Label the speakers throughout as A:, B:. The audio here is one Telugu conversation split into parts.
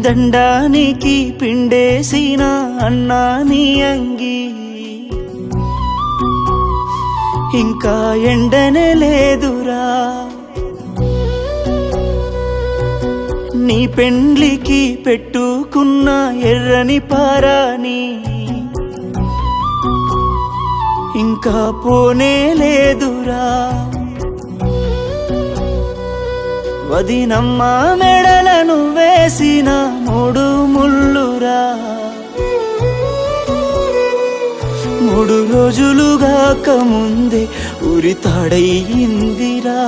A: దండానికి పిండేసిన అన్నా నీ అంగి ఇంకా ఎండనే లేదురా నీ పెండ్లికి పెట్టుకున్న ఎర్రని పారాని ఇంకా పోనే లేదురా వదినమ్మ మెడలను వేసిన 3 ముళ్ళురా 3 రోజులుగాక ముందే ఉరితాడయిందిరా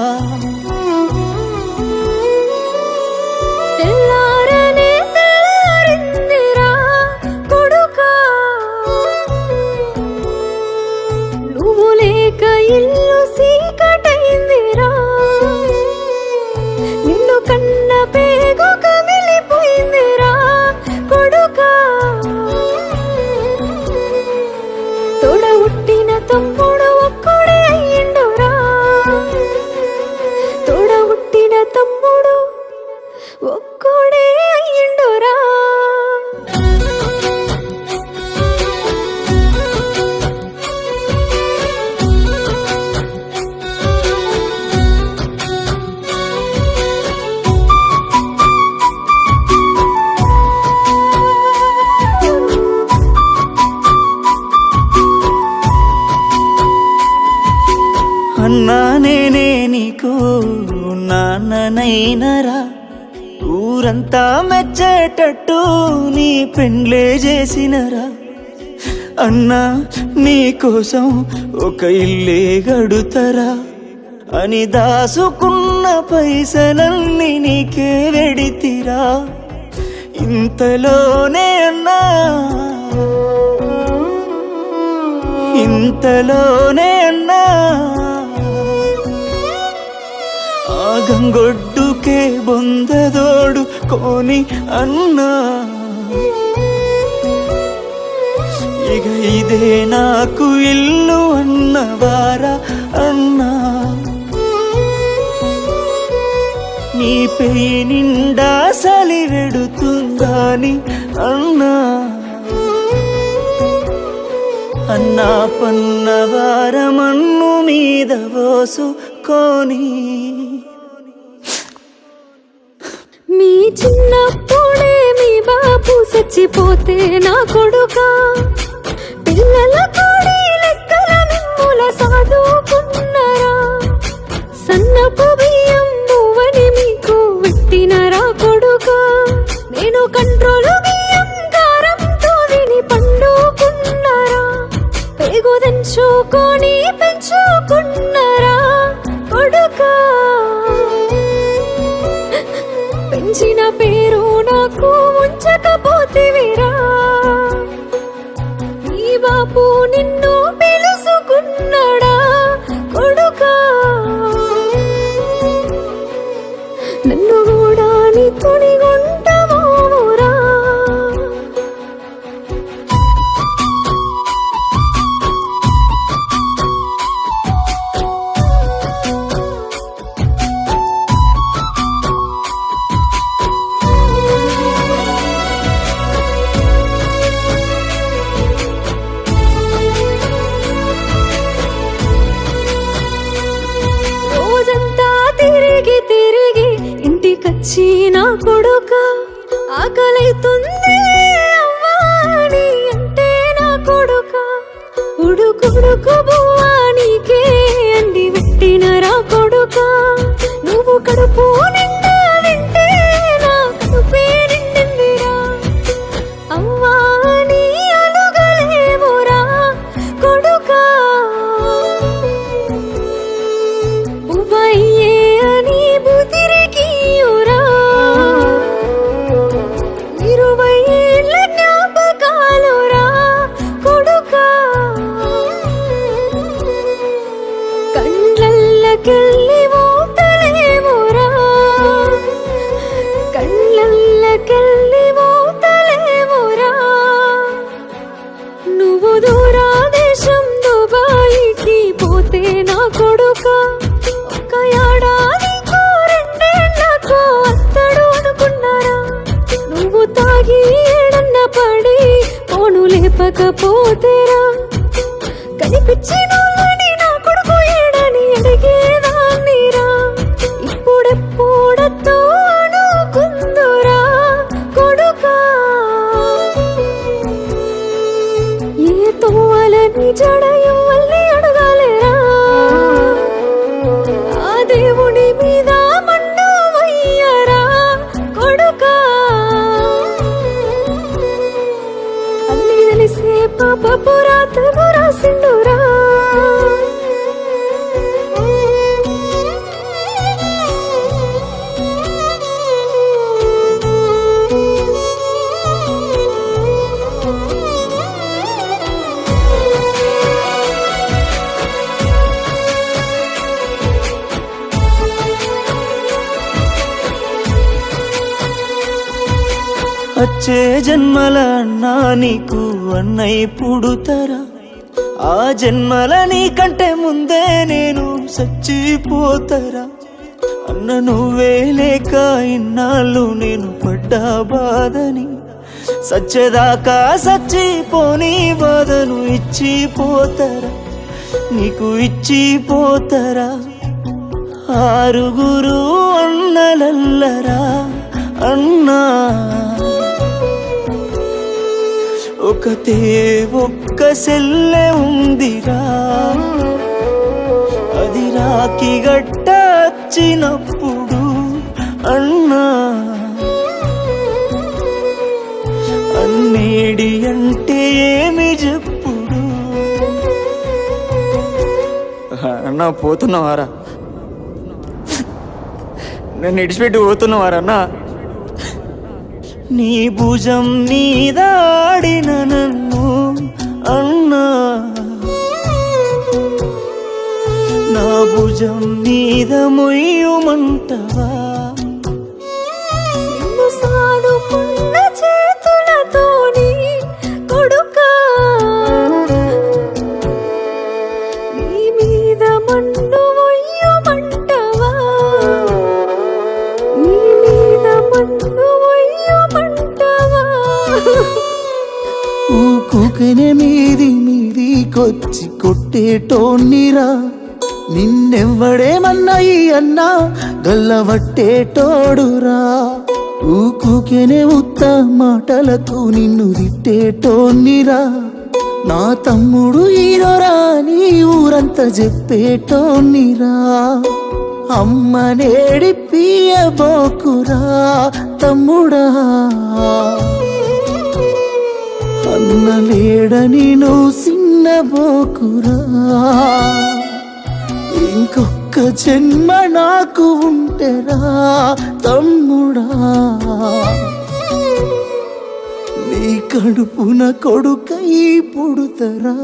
B: ఇల్లు సీకటైందిరా నిన్ను కన్న పేగు కమిలిపోయిందిరా కొడుకా తోడ ఉట్టిన తమ్ముడు ఒక్కడే అయ్యిండురా తోడ ఉట్టిన తమ్ముడు ఒక్కడే అయ్యిండురా
A: అన్నా నేనే నీకు నాన్ననైనరా ఊరంతా మెచ్చేటట్టు నీ పెండ్లే చేసినరా అన్నా నీకోసం ఒక ఇల్లే గడుతరా అని దాసుకున్న పైసలన్నీ నీకే వెడితిరా ఇంతలోనే అన్నా ఇంతలోనే అన్నా గంగొడ్డుకే బొందదోడు కోని అన్నా ఇక ఇదే నాకు ఇల్లు అన్నవారా అన్నా నీ పెయి నిండా సలి వెడుతుందని అన్నా అన్నా పన్నవారమన్ను మీద పోసుకొని
B: మీ చిన్నప్పుడే మీ బాబు చచ్చిపోతే నా కొడుకా పిల్లల కోడి లెక్కల మిమ్ముల సాదుకున్నరా సన్నపు బియ్యం నువ్వని మీకు పెట్టినరా కొడుకా నేను కంట్రోలు బియ్యం కారంతో విని పండుకున్నరా పేగు దంచుకొని పెంచుకున్నరా కొడుకా పెంచిన పేరు నాకు ఉంచకపోతివిరా నీ బాపు నిన్ను పిలుసుకున్నాడా కొడుకా నన్ను కూడా నీ తొడిగొంటమోరా తిరిగి ఇంటికొచ్చి నా కొడుకా ఆకలైతుంది అవ్వాని అంటే నా కొడుకా ఉడుకుడుకు బువ్వానికే అండి పెట్టినరా కొడుకా నువ్వు కడుపు నిండా తింటే నా కడుపే నిండిందిరా అవ్వాని అలుగలేవురా కొడుకా ఉవ్వయ్యే అని బుతిరికియురా 20 ఏళ్ళ జ్ఞాపకాలురా కొడుకా చెప్పకపోతేరా కనిపించినోళ్ళని నా కొడుకు ఏడని అడిగేదాన్నిరా ఇప్పుడెప్పుడతో అనుకుందురా కొడుకా ఏ తోవలని జడయం మళ్ళీ అడగాలేరా ఆ దేవుడి మీద మన్ను వయ్యరా కొడుకా అన్ని తెలిసే పాప పురాతను రాసిండురా
A: వచ్చే జన్మల అన్నా నీకు అన్నయ్య పుడుతరా ఆ జన్మల నీకంటే ముందే నేను చచ్చిపోతరా అన్న నువ్వే లేక ఇన్నాళ్ళు నేను పడ్డా బాధని సచ్చేదాకా సచ్చిపోని బాధను ఇచ్చిపోతరా నీకు ఇచ్చిపోతరా ఆరుగురు అన్నలల్లరా అన్నా ఒకతే ఒక్క సెల్లె ఉందిరా అది రాకి గట్ట వచ్చినప్పుడు అన్నా అన్నేడి అంటే ఏమి చెప్పుడు అన్నా పోతున్నవారా నన్ను ఇడిచిపెట్టి పోతున్నవారా అన్నా నీ భుజం మీద ఆడిన నన్ను అన్నా నా భుజం మీద మొయ్యమంటవా
B: నిన్ను సాదుకున్న చేతులతోని కొడుకా నీ మీద మన్ను వయ్యమంటవా నీ మీద మన్ను వయ్యమంటవా
A: ఊకుకనే మీదికొచ్చి కొట్టేటోన్నిరా నిన్నెవ్వడేమన్నాయి అన్నా గల్లవట్టేటోడురా ఊకుకెనే ఉత్త మాటలకు నిన్ను తిట్టేటోన్నిరా నా తమ్ముడు హీరోరా నీ ఊరంతా చెప్పేటోన్నిరా అమ్మ నేడిపియబోకురా తమ్ముడా అన్న లేడని నువ్వు సిన్నబోకురా ఇంకొక్క జన్మ నాకు ఉంటెరా తమ్ముడా నీ కడుపున కొడుకై పుడుతరా